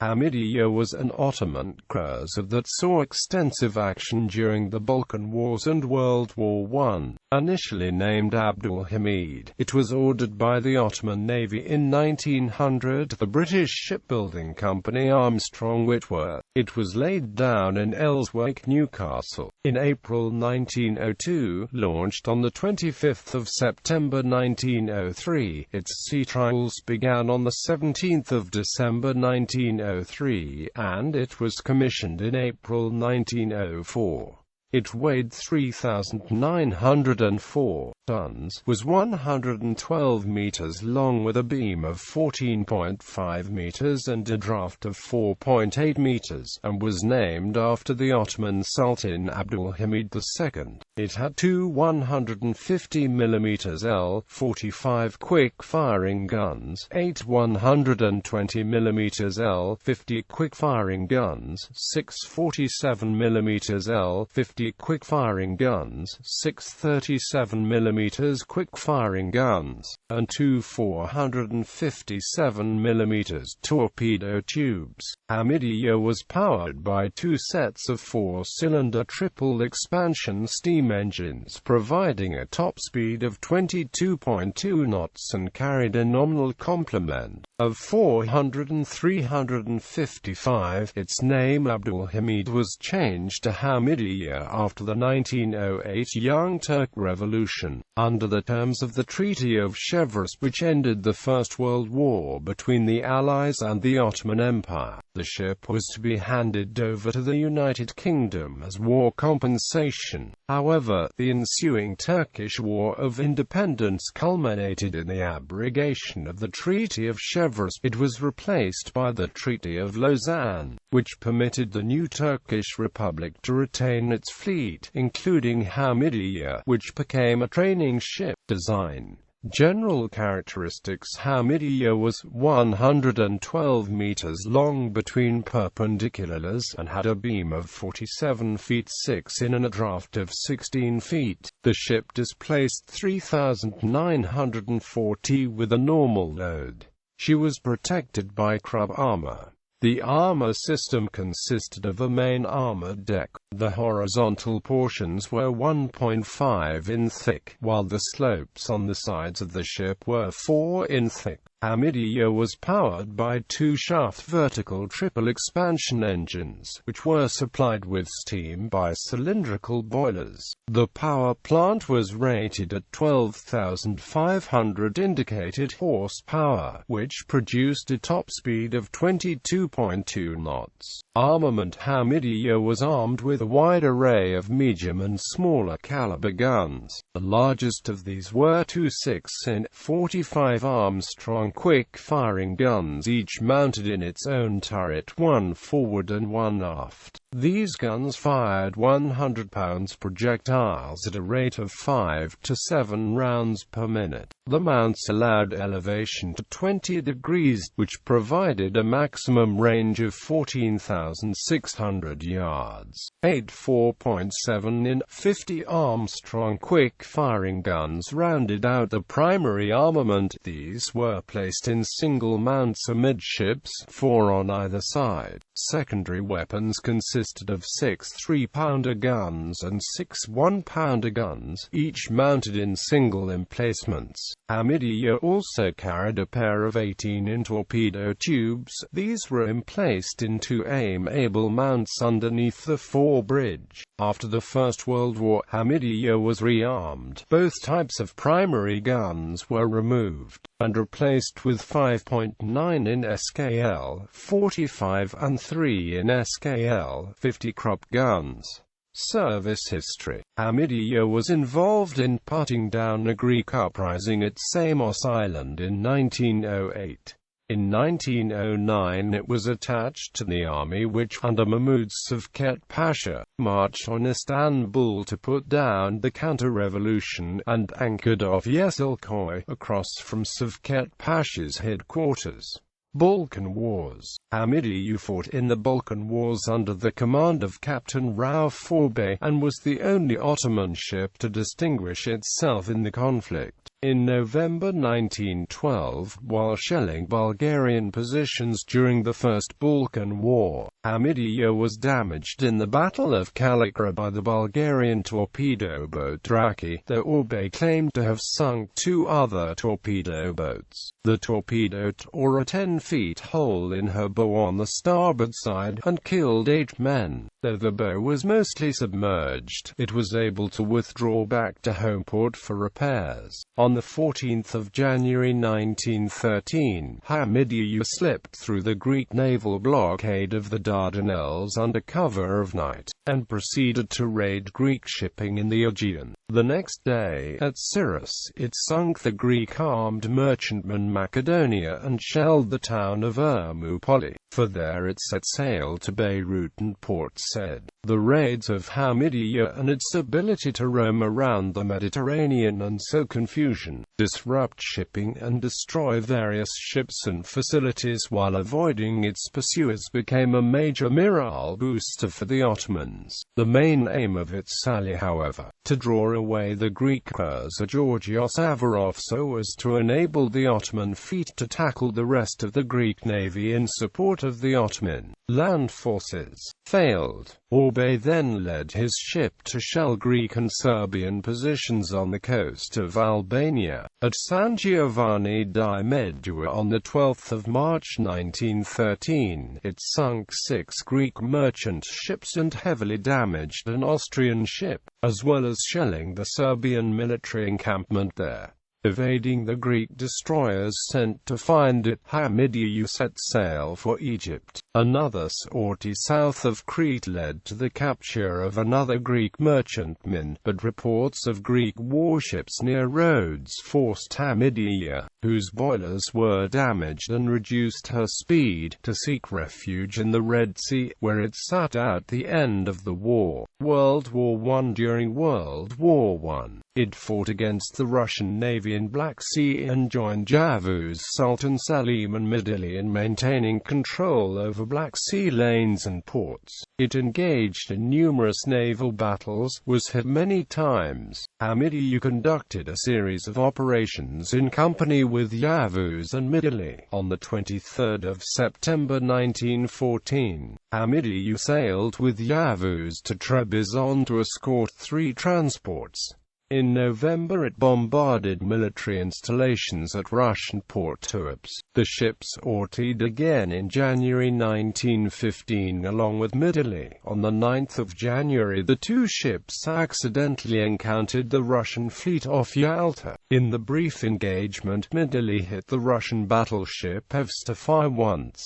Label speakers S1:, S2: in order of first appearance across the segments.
S1: Hamidiye was an Ottoman cruiser that saw extensive action during the Balkan Wars and World War I. Initially named Abdül Hamid, it was ordered by the Ottoman Navy in 1900 the British shipbuilding company Armstrong Whitworth. It was laid down in Elswick, Newcastle, in April 1902, launched on the 25th of September 1903. Its sea trials began on the 17th of December 1903, and it was commissioned in April 1904. It weighed 3,904 tons, was 112 meters long with a beam of 14.5 meters and a draught of 4.8 meters, and was named after the Ottoman Sultan Abdülhamid II. It had two 150 mm L-45 quick-firing guns, 8 120 mm L-50 quick-firing guns, 6 47 mm L-50 quick-firing guns, 6 37 mm quick-firing guns, and two 457 mm torpedo tubes. Hamidiye was powered by two sets of four-cylinder triple-expansion steam engines, providing a top speed of 22.2 knots and carried a nominal complement of 400 and 355. Its name Abdül Hamid was changed to Hamidiye after the 1908 Young Turk Revolution, under the terms of the Treaty of Sevres, which ended the First World War between the Allies and the Ottoman Empire. The ship was to be handed over to the United Kingdom as war compensation. However, the ensuing Turkish War of Independence culminated in the abrogation of the Treaty of Sevres. It was replaced by the Treaty of Lausanne, which permitted the new Turkish Republic to retain its fleet, including Hamidiye, which became a training ship. Design. General characteristics: Hamidiye was 112 meters long between perpendiculars and had a beam of 47 feet 6 in and a draft of 16 feet. The ship displaced 3,940 with a normal load. She was protected by crab armor. The armor system consisted of a main armored deck. The horizontal portions were 1.5 in thick, while the slopes on the sides of the ship were 4 in thick. Hamidiye was powered by two-shaft vertical triple-expansion engines, which were supplied with steam by cylindrical boilers. The power plant was rated at 12,500 indicated horsepower, which produced a top speed of 22.2 knots. Armament: Hamidiye was armed with a wide array of medium and smaller caliber guns. The largest of these were two 6-in 45 Armstrong quick-firing guns, each mounted in its own turret, one forward and one aft. These guns fired 100-pound projectiles at a rate of 5 to 7 rounds per minute. The mounts allowed elevation to 20 degrees, which provided a maximum range of 14,600 yards. 8 4.7-in 50 Armstrong quick-firing guns rounded out the primary armament. These were placed in single mounts amidships, 4 on either side. Secondary weapons consisted of 6 3-pounder guns and 6 1-pounder guns, each mounted in single emplacements. Hamidiye also carried a pair of 18-in torpedo tubes. These were emplaced in two aim-able mounts underneath the fore-bridge. After the First World War, Hamidiye was rearmed. Both types of primary guns were removed and replaced with 5.9-in SKL 45 and 3-in SKL 50 Krupp guns. Service history: Hamidiye was involved in putting down a Greek uprising at Samos Island in 1908. In 1909 it was attached to the army which, under Mahmud Şevket Pasha, marched on Istanbul to put down the counter-revolution, and anchored off Yeşilköy, across from Şevket Pasha's headquarters. Balkan Wars: Hamidiye fought in the Balkan Wars under the command of Captain Rauf Orbay, and was the only Ottoman ship to distinguish itself in the conflict. In November 1912, while shelling Bulgarian positions during the First Balkan War, Hamidiye was damaged in the Battle of Kalikra by the Bulgarian torpedo boat Draught, though Orbe claimed to have sunk 2 other torpedo boats. The torpedo tore a 10-foot hole in her bow on the starboard side, and killed 8 men. Though the bow was mostly submerged, it was able to withdraw back to home port for repairs. On the 14th of January 1913, Hamidiye slipped through the Greek naval blockade of the Dardanelles under cover of night, and proceeded to raid Greek shipping in the Aegean. The next day, at Syros, it sunk the Greek armed merchantman Macedonia and shelled the town of Ermoupoli. For there it set sail to Beirut and Port Said. The raids of Hamidiye and its ability to roam around the Mediterranean and sow confusion, disrupt shipping and destroy various ships and facilities while avoiding its pursuers became a major morale booster for the Ottomans. The main aim of its sally, however, to draw away the Greek cursor Georgios Averof so as to enable the Ottoman fleet to tackle the rest of the Greek navy in support of the Ottoman land forces, failed. Orbe then led his ship to shell Greek and Serbian positions on the coast of Albania. At San Giovanni di Medua on the 12th of March 1913, it sunk 6 Greek merchant ships and heavily damaged an Austrian ship, as well as shelling the Serbian military encampment there. Evading the Greek destroyers sent to find it, Hamidiye set sail for Egypt. Another sortie south of Crete led to the capture of another Greek merchantman, but reports of Greek warships near Rhodes forced Hamidiye, whose boilers were damaged and reduced her speed, to seek refuge in the Red Sea, where it sat out the end of the war. World War I. During World War I, it fought against the Russian Navy in Black Sea and joined Yavuz Sultan Selim and Midili in maintaining control over Black Sea lanes and ports. It engaged in numerous naval battles, was hit many times. Hamidiye conducted a series of operations in company with Yavuz and Midili. On the 23rd of September 1914, Hamidiye sailed with Yavuz to Trebizond to escort 3 transports. In November it bombarded military installations at Russian Port Tuapse. The ships sortied again in January 1915 along with Midili. On the 9th of January the 2 ships accidentally encountered the Russian fleet off Yalta. In the brief engagement, Midili hit the Russian battleship Evstafy once.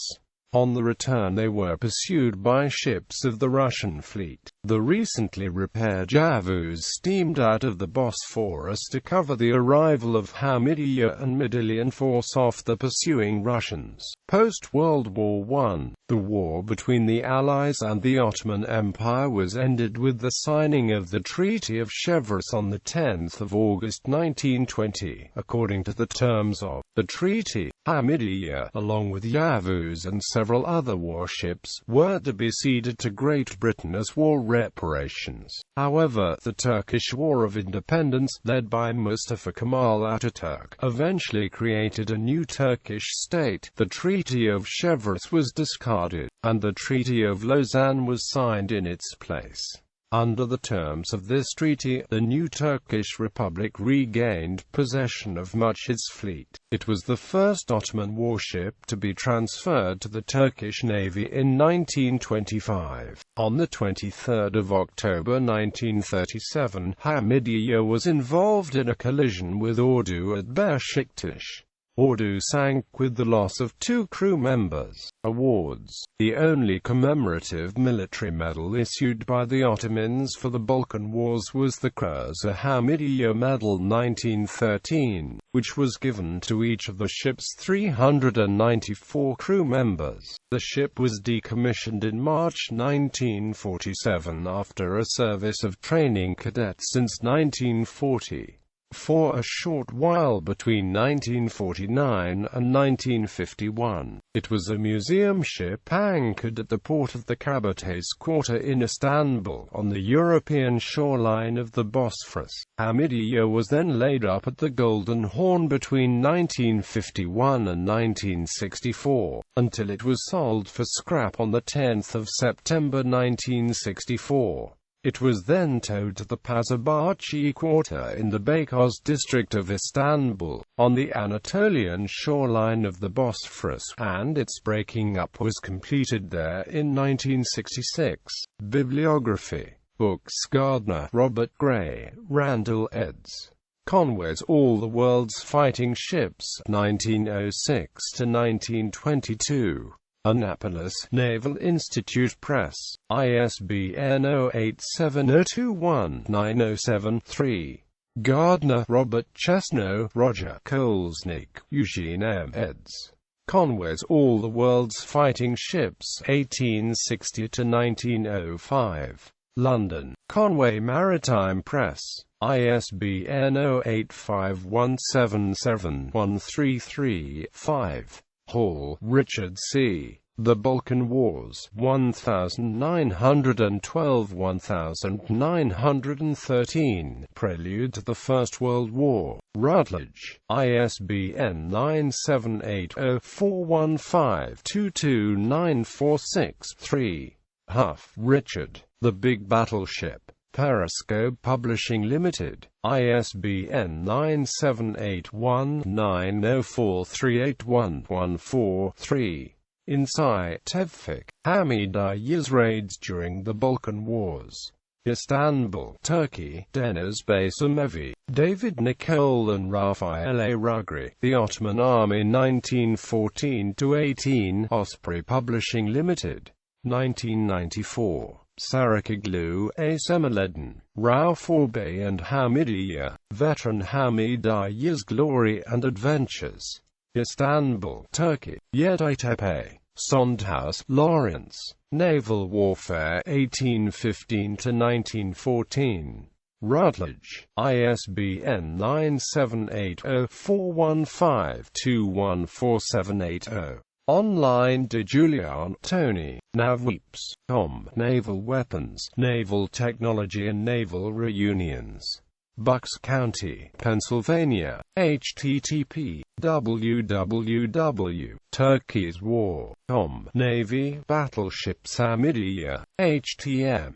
S1: On the return they were pursued by ships of the Russian fleet. The recently repaired Yavuz steamed out of the Bosphorus to cover the arrival of Hamidiye and Midili and force off the pursuing Russians. Post-World War I, the war between the Allies and the Ottoman Empire was ended with the signing of the Treaty of Sevres on 10 August 1920. According to the terms of the treaty, Hamidiye, along with Yavuz and several other warships, were to be ceded to Great Britain as war reparations. However, the Turkish War of Independence, led by Mustafa Kemal Ataturk, eventually created a new Turkish state. The Treaty of Sevres was discarded, and the Treaty of Lausanne was signed in its place. Under the terms of this treaty, the new Turkish Republic regained possession of much its fleet. It was the first Ottoman warship to be transferred to the Turkish Navy in 1925. On the 23rd of October 1937, Hamidiye was involved in a collision with Ordu at Beşiktaş. Ordu sank with the loss of 2 crew members. Awards. The only commemorative military medal issued by the Ottomans for the Balkan Wars was the Kırmızı Hamidiye Medal 1913, which was given to each of the ship's 394 crew members. The ship was decommissioned in March 1947 after a service of training cadets since 1940. For a short while between 1949 and 1951, it was a museum ship anchored at the port of the Cabotage Quarter in Istanbul, on the European shoreline of the Bosphorus. Hamidiye was then laid up at the Golden Horn between 1951 and 1964, until it was sold for scrap on 10 September 1964. It was then towed to the Pazarbachi Quarter in the Beykoz district of Istanbul, on the Anatolian shoreline of the Bosphorus, and its breaking up was completed there in 1966. Bibliography. Books. Gardner, Robert Gray, Randall eds. Conway's All the World's Fighting Ships, 1906 to 1922. Annapolis, Naval Institute Press. ISBN 0870219073. Gardner, Robert. Chesno, Roger. Kolesnik, Eugene M. eds. Conway's All the World's Fighting Ships, 1860 to 1905. London, Conway Maritime Press. ISBN 0851771335. Hall, Richard C. The Balkan Wars, 1912–1913, Prelude to the First World War. Routledge. ISBN 978-0415-22946-3. Huff, Richard. The Big Battleship. Periscope Publishing Limited. ISBN 978-1904381143. Insight. Tevfik Hamidiye's raids during the Balkan Wars. Istanbul, Turkey. Deniz Baysamevi, David Nicole and Rafael A. Rugri. The Ottoman Army 1914–18. Osprey Publishing Limited. 1994. Sarakoglu, A. Semaledin, Rauf Orbey and Hamidiye, Veteran Hamidiye's Glory and Adventures. Istanbul, Turkey. Yeditepe, Sondhaus, Lawrence. Naval Warfare 1815–1914. Routledge. ISBN 978-0415-214780. Online. De Julian, Tony. Navweeps. Com. Naval Weapons, Naval Technology and Naval Reunions. Bucks County, Pennsylvania. http://www.turkeyswar.com. Navy Battleships Hamidiye. HTM.